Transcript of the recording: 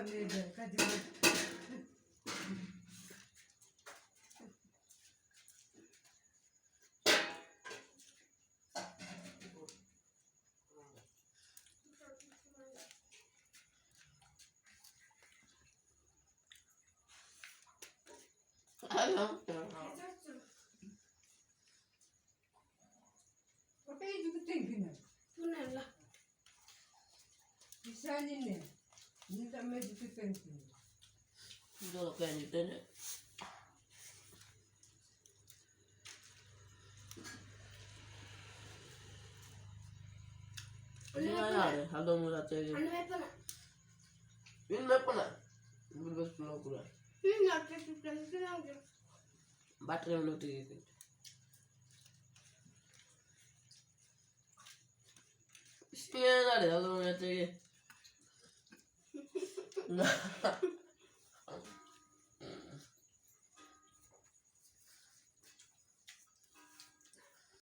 neydi? Kadir. Bakayım bütün günü. Bu ne la? Bir saniye ne? Neden meditasyonu? Dolu kendini. Ini ada, halo mula cewek. Anne hep bana. Ini apa nak? Bebas pulau pula. Hı, ne yapacaksın? Sen ne yapacaksın? Baterai menurut itu. Ini ada, halo mula cewek. Nah.